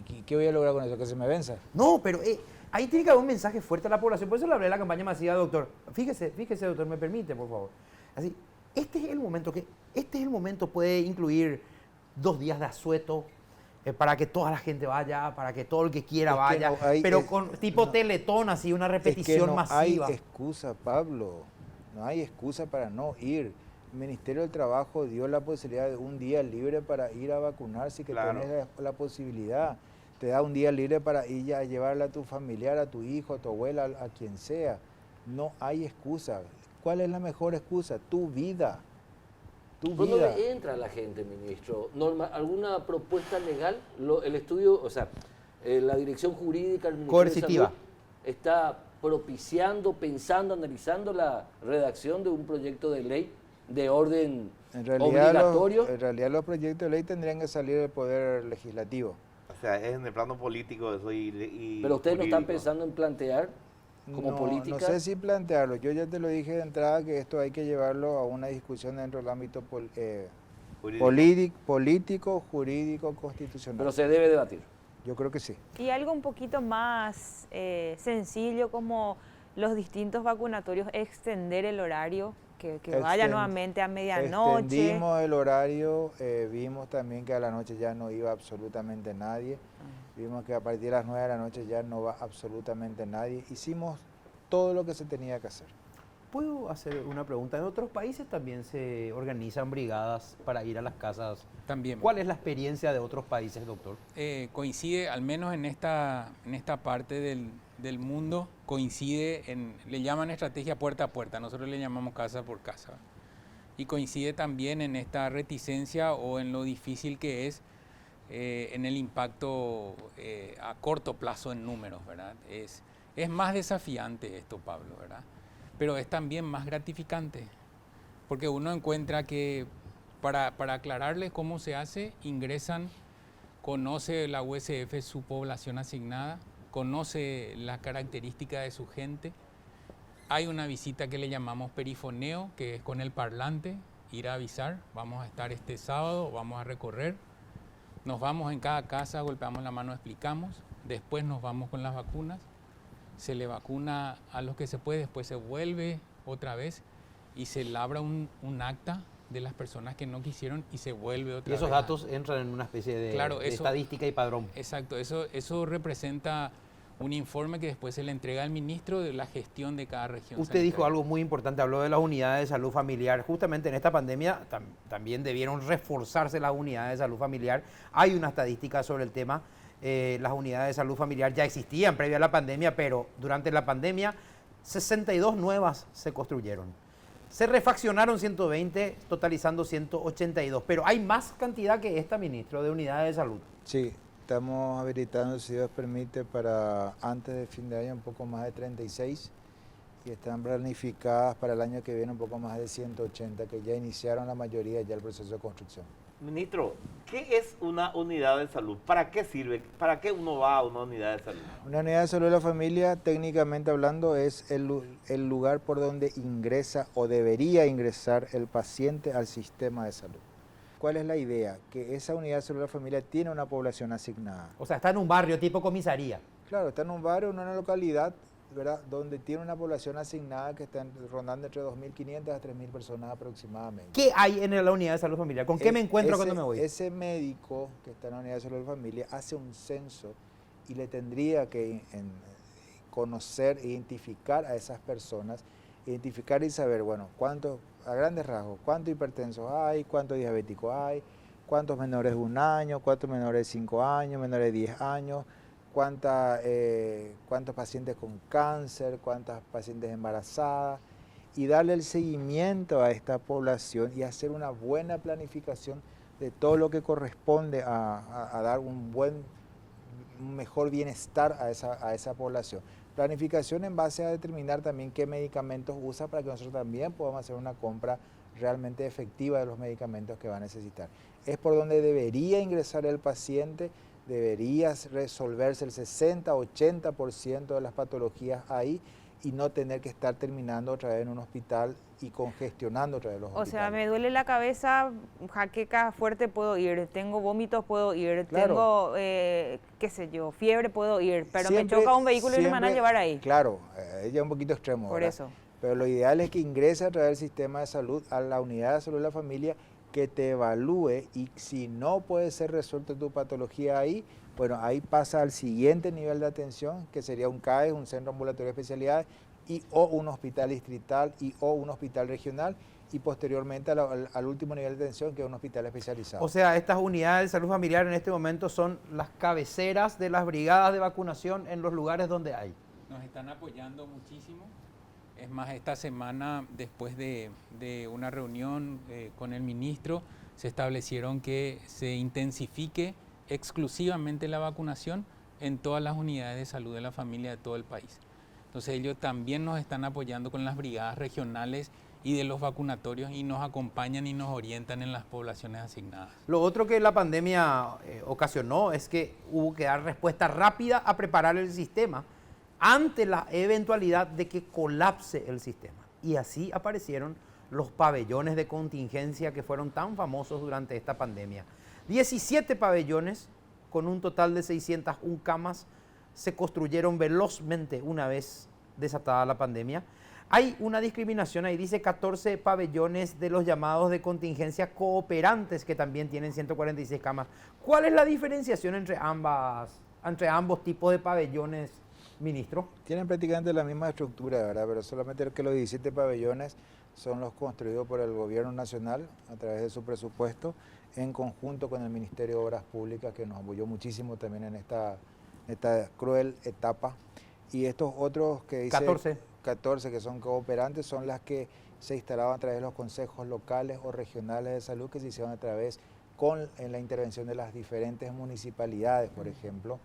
¿Y qué voy a lograr con eso? ¿Que se me venza? No, pero ahí tiene que haber un mensaje fuerte a la población. Por eso le hablé de la campaña masiva, doctor. Fíjese, doctor, me permite, por favor. Así, este es el momento, puede incluir 2 días de asueto, para que toda la gente vaya, para que todo el que quiera vaya, no hay, pero con tipo Teletón, así, una repetición masiva. No hay excusa, Pablo. No hay excusa para no ir. El Ministerio del Trabajo dio la posibilidad de un día libre para ir a vacunarse, que Claro. tenés la posibilidad. Te da un día libre para ir a llevarle a tu familiar, a tu hijo, a tu abuela, a quien sea. No hay excusa. ¿Cuál es la mejor excusa? Tu vida. Tu ¿Por vida. dónde entra la gente, ministro? ¿Alguna propuesta legal? El estudio, o sea, la dirección jurídica del Ministerio Coercitiva. de Salud está propiciando, pensando, analizando la redacción de un proyecto de ley de orden obligatorio. En realidad los proyectos de ley tendrían que salir del Poder Legislativo. O sea, es en el plano político eso y Pero ustedes no están jurídico. pensando en plantear como política. No sé si plantearlo. Yo ya te lo dije de entrada que esto hay que llevarlo a una discusión dentro del ámbito Jurídico. político, jurídico, constitucional. Pero se debe debatir. Yo creo que sí. Y algo un poquito más sencillo como los distintos vacunatorios, extender el horario, que vaya nuevamente a medianoche. Extendimos el horario, vimos también que a la noche ya no iba absolutamente nadie. Vimos que a partir de las 9 de la noche ya no va absolutamente nadie. Hicimos todo lo que se tenía que hacer. ¿Puedo hacer una pregunta? En otros países también se organizan brigadas para ir a las casas. También. ¿Cuál es la experiencia de otros países, doctor? Coincide, al menos en esta parte del mundo, le llaman estrategia puerta a puerta, nosotros le llamamos casa por casa. Y coincide también en esta reticencia o en lo difícil que es en el impacto a corto plazo en números, ¿verdad? Es más desafiante esto, Pablo, ¿verdad? Pero es también más gratificante, porque uno encuentra que para aclararles cómo se hace, ingresan, conoce la USF su población asignada, conoce la característica de su gente, hay una visita que le llamamos perifoneo, que es con el parlante, ir a avisar, vamos a estar este sábado, vamos a recorrer, nos vamos en cada casa, golpeamos la mano, explicamos, después nos vamos con las vacunas, se le vacuna a los que se puede, después se vuelve otra vez y se labra un acta de las personas que no quisieron y se vuelve otra vez. Y esos datos entran en una especie de Claro, eso- estadística y padrón. Exacto, eso representa un informe que después se le entrega al ministro de la gestión de cada región. Usted dijo sanitaria. algo muy importante, habló de las unidades de salud familiar. Justamente en esta pandemia también debieron reforzarse las unidades de salud familiar. Hay una estadística sobre el tema. Las unidades de salud familiar ya existían previa a la pandemia, pero durante la pandemia 62 nuevas se construyeron. Se refaccionaron 120, totalizando 182. Pero hay más cantidad que esta, ministro, de unidades de salud. Sí, estamos habilitando, si Dios permite, para antes de fin de año un poco más de 36 y están planificadas para el año que viene un poco más de 180, que ya iniciaron la mayoría ya el proceso de construcción. Ministro, ¿qué es una unidad de salud? ¿Para qué sirve? ¿Para qué uno va a una unidad de salud? Una unidad de salud de la familia, técnicamente hablando, es el lugar por donde ingresa o debería ingresar el paciente al sistema de salud. ¿Cuál es la idea? Que esa unidad de salud de la familia tiene una población asignada. O sea, está en un barrio tipo comisaría. Claro, está en un barrio, en una localidad, ¿verdad?, donde tiene una población asignada que está rondando entre 2.500 a 3.000 personas aproximadamente. ¿Qué hay en la unidad de salud familiar? ¿Con qué me encuentro cuando me voy? Ese médico que está en la unidad de salud de familia hace un censo y le tendría que conocer, identificar a esas personas, identificar y saber, bueno, a grandes rasgos, cuántos hipertensos hay, cuántos diabéticos hay, cuántos menores de 1 año, cuántos menores de 5 años, menores de 10 años, cuántos pacientes con cáncer, cuántas pacientes embarazadas, y darle el seguimiento a esta población y hacer una buena planificación de todo lo que corresponde a dar un mejor bienestar a esa población. Planificación en base a determinar también qué medicamentos usa para que nosotros también podamos hacer una compra realmente efectiva de los medicamentos que va a necesitar. Es por donde debería ingresar el paciente, debería resolverse el 60-80% de las patologías ahí y no tener que estar terminando otra vez en un hospital y congestionando otra vez los hospitales. O sea, me duele la cabeza, jaqueca fuerte puedo ir, tengo vómitos puedo ir, Claro. tengo, qué sé yo, fiebre puedo ir, pero Siempre- me choca un vehículo y me van a siempre- llevar ahí. Claro, es ya un poquito extremo, Por ¿verdad? eso. Pero lo ideal es que ingrese a través del sistema de salud a la unidad de salud de la familia, que te evalúe, y si no puede ser resuelta tu patología ahí, bueno, ahí pasa al siguiente nivel de atención, que sería un CAE, un centro ambulatorio de especialidades, o un hospital distrital o un hospital regional, y posteriormente al último nivel de atención, que es un hospital especializado. O sea, estas unidades de salud familiar en este momento son las cabeceras de las brigadas de vacunación en los lugares donde hay. Nos están apoyando muchísimo. Es más, esta semana, después de una reunión con el ministro, se establecieron que se intensifique exclusivamente la vacunación en todas las unidades de salud de la familia de todo el país. Entonces ellos también nos están apoyando con las brigadas regionales y de los vacunatorios, y nos acompañan y nos orientan en las poblaciones asignadas. Lo otro que la pandemia ocasionó es que hubo que dar respuesta rápida a preparar el sistema ante la eventualidad de que colapse el sistema. Y así aparecieron los pabellones de contingencia que fueron tan famosos durante esta pandemia. 17 pabellones con un total de 601 camas se construyeron velozmente una vez desatada la pandemia. Hay una discriminación ahí, dice 14 pabellones de los llamados de contingencia cooperantes, que también tienen 146 camas. ¿Cuál es la diferenciación entre ambos tipos de pabellones, ministro? Tienen prácticamente la misma estructura, ¿verdad? Pero solamente que los 17 pabellones son los construidos por el gobierno nacional a través de su presupuesto, en conjunto con el Ministerio de Obras Públicas, que nos apoyó muchísimo también en esta cruel etapa. Y estos otros que dice 14 que son cooperantes son las que se instalaban a través de los consejos locales o regionales de salud, que se hicieron a través en la intervención de las diferentes municipalidades, por ejemplo.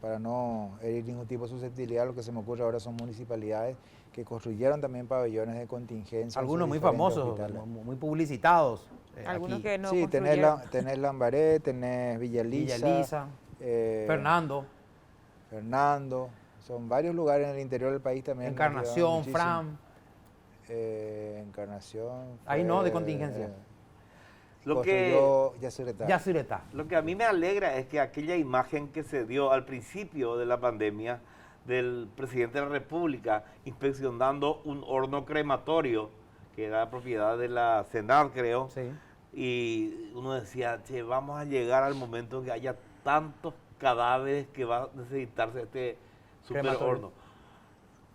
Para no herir ningún tipo de susceptibilidad, lo que se me ocurre ahora son municipalidades que construyeron también pabellones de contingencia. Algunos muy famosos, muy publicitados. Algunos aquí. que no Sí, construyeron. tenés Lambaré, tenés Villa Elisa, Fernando, son varios lugares en el interior del país también. Encarnación, Fram. Encarnación. Ahí no, de contingencia. Yacyretá. Lo que a mí me alegra es que aquella imagen que se dio al principio de la pandemia del presidente de la República inspeccionando un horno crematorio que era propiedad de la Senat, creo, Sí. y uno decía, che, vamos a llegar al momento en que haya tantos cadáveres que va a necesitarse super Crematorio. horno.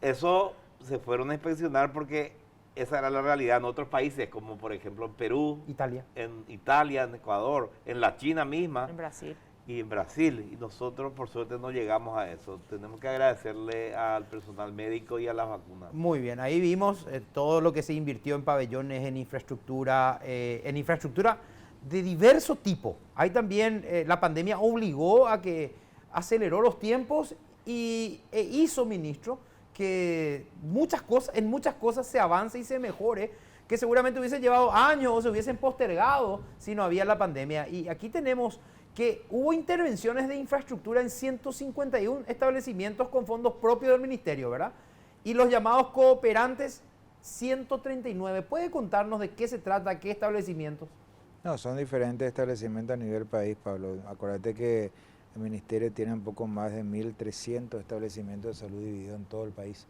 Eso se fueron a inspeccionar porque esa era la realidad en otros países, como por ejemplo en Perú, Italia. en Italia, en Ecuador, en la China misma En Brasil. y en Brasil. Y nosotros por suerte no llegamos a eso. Tenemos que agradecerle al personal médico y a las vacunas. Muy bien, ahí vimos todo lo que se invirtió en pabellones, en infraestructura de diverso tipo. Ahí también la pandemia obligó a que aceleró los tiempos e hizo, ministro, que en muchas cosas se avance y se mejore, que seguramente hubiese llevado años o se hubiesen postergado si no había la pandemia. Y aquí tenemos que hubo intervenciones de infraestructura en 151 establecimientos con fondos propios del ministerio, ¿verdad? Y los llamados cooperantes, 139. ¿Puede contarnos de qué se trata, qué establecimientos? No, son diferentes establecimientos a nivel país, Pablo. Acuérdate que el ministerio tiene un poco más de 1.300 establecimientos de salud divididos en todo el país.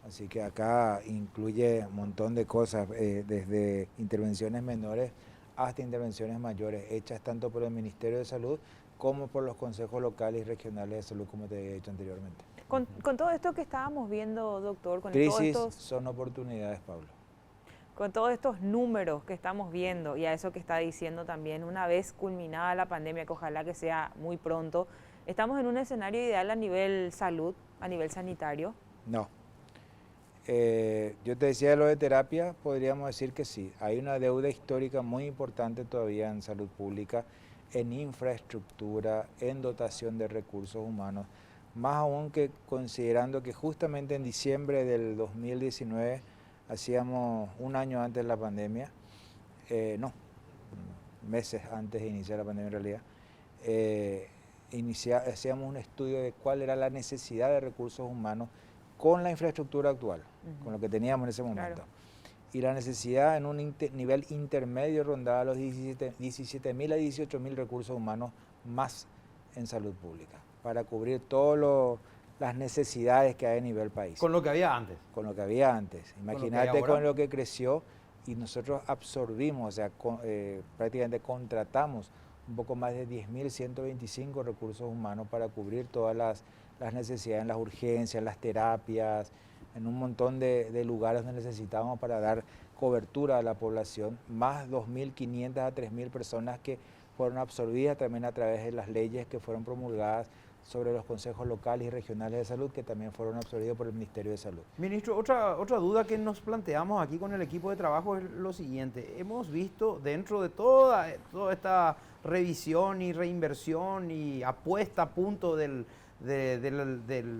Así que acá incluye un montón de cosas, desde intervenciones menores hasta intervenciones mayores, hechas tanto por el Ministerio de Salud como por los consejos locales y regionales de salud, como te había dicho anteriormente. Con todo esto que estábamos viendo, doctor, Crisis son oportunidades, Pablo. con todos estos números que estamos viendo y a eso que está diciendo también, una vez culminada la pandemia, que ojalá que sea muy pronto, ¿estamos en un escenario ideal a nivel salud, a nivel sanitario? No. Yo te decía lo de terapia, podríamos decir que sí. Hay una deuda histórica muy importante todavía en salud pública, en infraestructura, en dotación de recursos humanos, más aún que considerando que justamente en diciembre del 2019, hacíamos un año antes de la pandemia, meses antes de iniciar la pandemia en realidad, hacíamos un estudio de cuál era la necesidad de recursos humanos con la infraestructura actual, con lo que teníamos en ese momento. Claro. Y la necesidad en un nivel intermedio rondaba los 17.000 a 18.000 recursos humanos más en salud pública, para cubrir todas las necesidades que hay a nivel país. Con lo que había antes. Con lo que había antes. Con lo que hay Imagínate ahora. con lo que creció y nosotros absorbimos, o sea, prácticamente contratamos un poco más de 10.125 recursos humanos para cubrir todas las necesidades en las urgencias, en las terapias, en un montón de lugares donde necesitábamos para dar cobertura a la población, más 2.500 a 3.000 personas que fueron absorbidas también a través de las leyes que fueron promulgadas sobre los consejos locales y regionales de salud, que también fueron absorbidos por el Ministerio de Salud. Ministro, otra duda que nos planteamos aquí con el equipo de trabajo es lo siguiente. Hemos visto dentro de toda esta revisión y reinversión y apuesta a punto del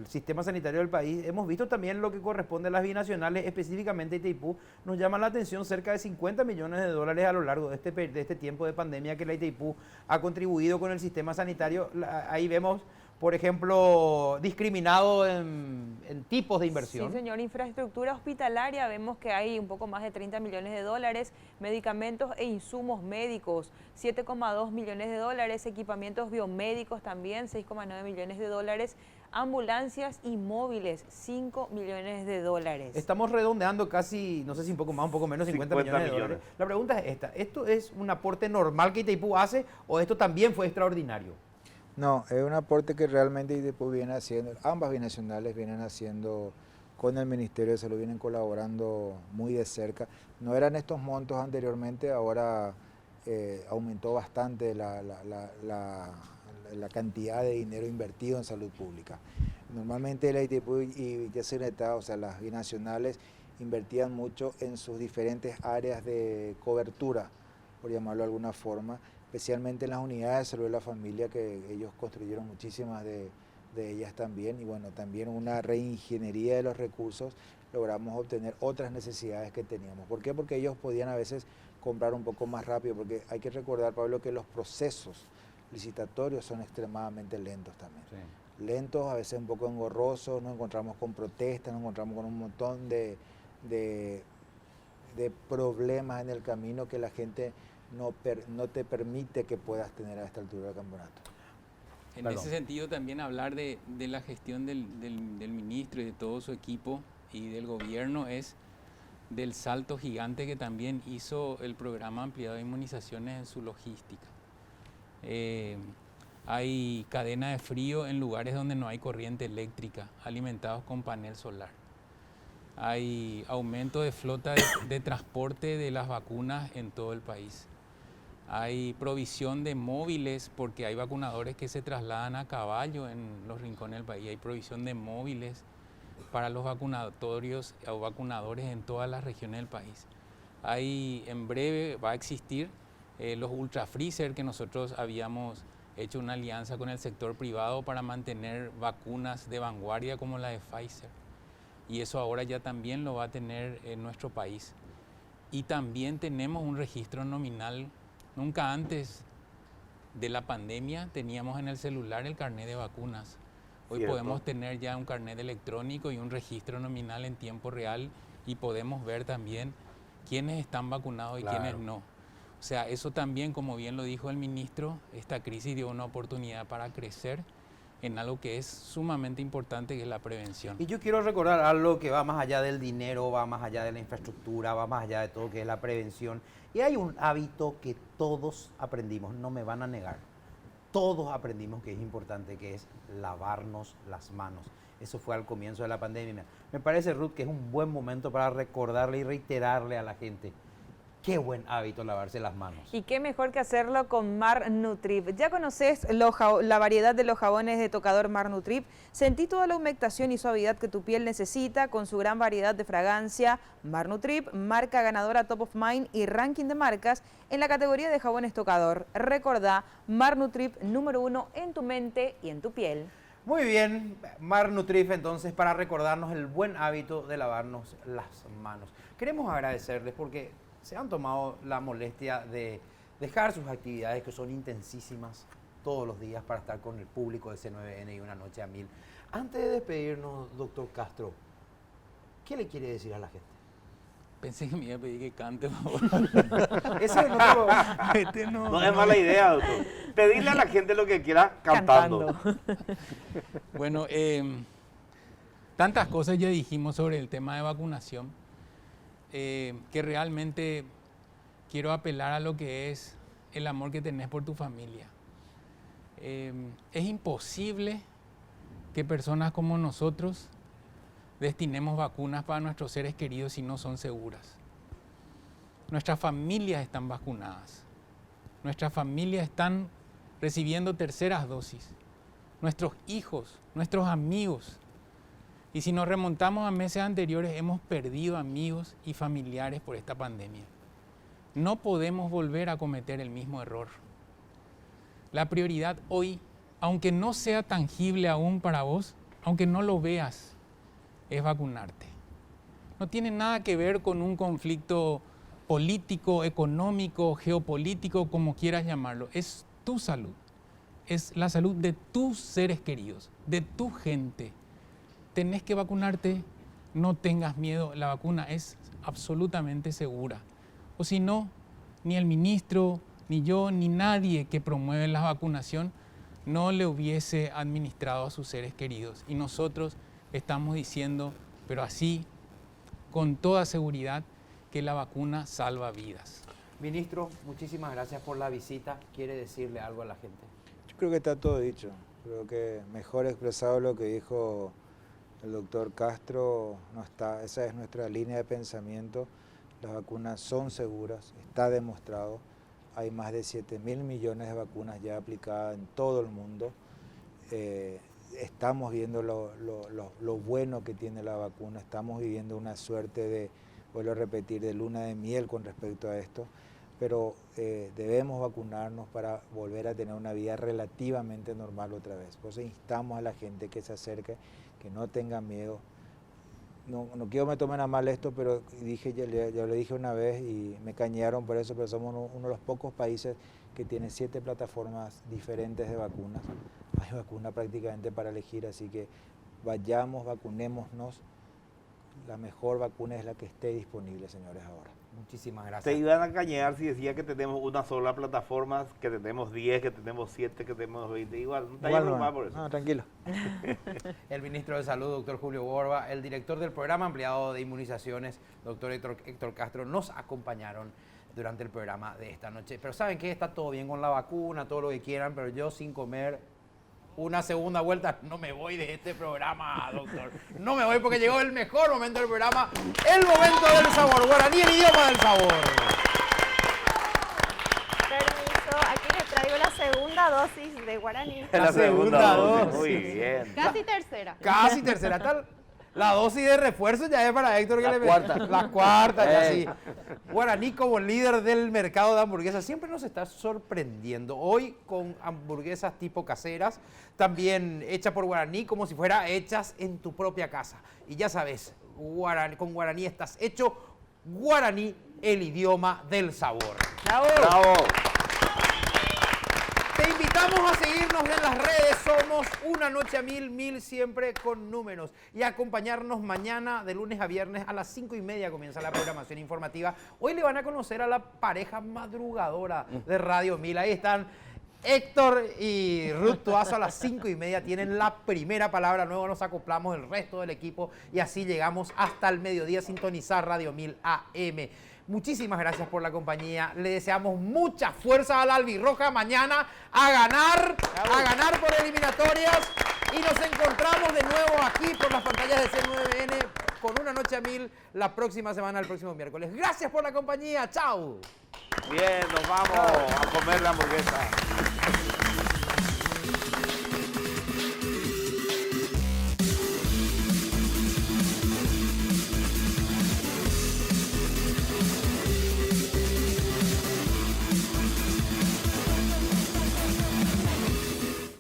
sistema sanitario del país, hemos visto también lo que corresponde a las binacionales, específicamente Itaipú. Nos llama la atención cerca de 50 millones de dólares a lo largo de este tiempo de pandemia que la Itaipú ha contribuido con el sistema sanitario. Ahí vemos, por ejemplo, discriminado en tipos de inversión. Sí, señor. Infraestructura hospitalaria, vemos que hay un poco más de 30 millones de dólares, medicamentos e insumos médicos, 7,2 millones de dólares, equipamientos biomédicos también, 6,9 millones de dólares, ambulancias y móviles, 5 millones de dólares. Estamos redondeando casi, no sé si un poco más, un poco menos, 50 millones de dólares. La pregunta es esta, ¿esto es un aporte normal que Itaipú hace o esto también fue extraordinario? No, es un aporte que realmente Itaipú viene haciendo, ambas binacionales vienen haciendo con el Ministerio de Salud, vienen colaborando muy de cerca. No eran estos montos anteriormente, ahora aumentó bastante la cantidad de dinero invertido en salud pública. Normalmente la Itaipú y Yacyretá, o sea, las binacionales, invertían mucho en sus diferentes áreas de cobertura, por llamarlo de alguna forma, especialmente en las unidades de salud de la familia, que ellos construyeron muchísimas de ellas también, y bueno, también una reingeniería de los recursos, logramos obtener otras necesidades que teníamos. ¿Por qué? Porque ellos podían a veces comprar un poco más rápido, porque hay que recordar, Pablo, que los procesos licitatorios son extremadamente lentos también. Sí. Lentos, a veces un poco engorrosos, nos encontramos con protestas, nos encontramos con un montón de problemas en el camino que la gente no te permite que puedas tener a esta altura del campeonato. En ese sentido también hablar de la gestión del ministro y de todo su equipo y del gobierno es del salto gigante que también hizo el programa ampliado de inmunizaciones en su logística. Hay cadena de frío en lugares donde no hay corriente eléctrica, alimentados con panel solar. Hay aumento de flota de transporte de las vacunas en todo el país. Hay provisión de móviles porque hay vacunadores que se trasladan a caballo en los rincones del país. Hay provisión de móviles para los vacunatorios o vacunadores en todas las regiones del país. En breve va a existir los ultra freezer que nosotros habíamos hecho una alianza con el sector privado para mantener vacunas de vanguardia como la de Pfizer. Y eso ahora ya también lo va a tener en nuestro país. Y también tenemos un registro nominal. Nunca antes de la pandemia teníamos en el celular el carnet de vacunas. Hoy Cierto. podemos tener ya un carnet electrónico y un registro nominal en tiempo real y podemos ver también quiénes están vacunados y Claro. quiénes no. O sea, eso también, como bien lo dijo el ministro, esta crisis dio una oportunidad para crecer en algo que es sumamente importante, que es la prevención. Y yo quiero recordar algo que va más allá del dinero, va más allá de la infraestructura, va más allá de todo, que es la prevención. Y hay un hábito que todos aprendimos, no me van a negar. Todos aprendimos que es importante, que es lavarnos las manos. Eso fue al comienzo de la pandemia. Me parece, Ruth, que es un buen momento para recordarle y reiterarle a la gente qué buen hábito lavarse las manos. Y qué mejor que hacerlo con Mar Nutrip. Ya conoces la variedad de los jabones de tocador Mar Nutrip. Sentí toda la humectación y suavidad que tu piel necesita con su gran variedad de fragancia. Mar Nutrip, marca ganadora Top of Mind y ranking de marcas en la categoría de jabones tocador. Recordá, Mar Nutrip número 1 en tu mente y en tu piel. Muy bien, Mar Nutrif, entonces, para recordarnos el buen hábito de lavarnos las manos. Queremos agradecerles porque se han tomado la molestia de dejar sus actividades, que son intensísimas todos los días, para estar con el público de C9N y Una Noche a Mil. Antes de despedirnos, doctor Castro, ¿qué le quiere decir a la gente? Pensé que me iba a pedir que cante, por favor. Ese es nuestro... No es mala idea, doctor. Pedirle a la gente lo que quiera cantando. Bueno, tantas cosas ya dijimos sobre el tema de vacunación, que realmente quiero apelar a lo que es el amor que tenés por tu familia. Es imposible que personas como nosotros destinemos vacunas para nuestros seres queridos si no son seguras. Nuestras familias están vacunadas. Nuestras familias están recibiendo terceras dosis. Nuestros hijos, nuestros amigos. Y si nos remontamos a meses anteriores, hemos perdido amigos y familiares por esta pandemia. No podemos volver a cometer el mismo error. La prioridad hoy, aunque no sea tangible aún para vos, aunque no lo veas, es vacunarte. No tiene nada que ver con un conflicto político, económico, geopolítico, como quieras llamarlo. Es tu salud. Es la salud de tus seres queridos, de tu gente. Tenés que vacunarte, no tengas miedo, la vacuna es absolutamente segura. O si no, ni el ministro, ni yo, ni nadie que promueve la vacunación no le hubiese administrado a sus seres queridos. Y nosotros estamos diciendo, pero así, con toda seguridad, que la vacuna salva vidas. Ministro, muchísimas gracias por la visita. ¿Quiere decirle algo a la gente? Yo creo que está todo dicho. Creo que mejor expresado lo que dijo el doctor Castro no está. Esa es nuestra línea de pensamiento. Las vacunas son seguras, está demostrado. Hay más de 7.000 millones de vacunas ya aplicadas en todo el mundo. Estamos viendo lo bueno que tiene la vacuna, estamos viviendo una suerte de, vuelvo a repetir, de luna de miel con respecto a esto, pero debemos vacunarnos para volver a tener una vida relativamente normal otra vez. Por eso instamos a la gente que se acerque, que no tenga miedo. No quiero que me tomen a mal esto, pero ya lo dije una vez y me cañaron por eso, pero somos uno de los pocos países que tiene 7 plataformas diferentes de vacunas. Hay vacuna prácticamente para elegir, así que vayamos, vacunémonos. La mejor vacuna es la que esté disponible, señores, ahora. Muchísimas Te gracias. iban a cañar si decía que tenemos una sola plataforma, que tenemos 10, que tenemos 7, que tenemos 20. Igual, no te Igual preocupar no, por eso. no, tranquilo. El ministro de Salud, doctor Julio Borba, el director del programa ampliado de inmunizaciones, doctor Héctor Castro, nos acompañaron durante el programa de esta noche. Pero ¿saben qué? Está todo bien con la vacuna, todo lo que quieran, pero yo sin comer una segunda vuelta no me voy de este programa, doctor. No me voy porque llegó el mejor momento del programa, el momento del sabor. Guaraní, el idioma del sabor. Permiso, aquí les traigo la segunda dosis de guaraní. La segunda dosis. Muy bien. Casi tercera. Casi tercera tal. La dosis de refuerzo ya es para Héctor. La que cuarta. La cuarta, ya sí. Guaraní como líder del mercado de hamburguesas siempre nos está sorprendiendo. Hoy con hamburguesas tipo caseras, también hechas por Guaraní como si fuera hechas en tu propia casa. Y ya sabes, con Guaraní estás hecho. Guaraní, el idioma del sabor. ¡Bravo! Bravo. Te invitamos a seguirnos en las redes, somos Una Noche a Mil siempre con números. Y a acompañarnos mañana de lunes a viernes a las 5:30 comienza la programación informativa. Hoy le van a conocer a la pareja madrugadora de Radio 1000. Ahí están Héctor y Ruth Tuazo a las 5:30 tienen la primera palabra. Luego nos acoplamos el resto del equipo y así llegamos hasta el mediodía a sintonizar Radio 1000 AM. Muchísimas gracias por la compañía. Le deseamos mucha fuerza a la albirroja mañana a ganar por eliminatorias. Y nos encontramos de nuevo aquí por las pantallas de C9N con Una Noche a Mil la próxima semana, el próximo miércoles. Gracias por la compañía. Chao. Bien, nos vamos a comer la hamburguesa.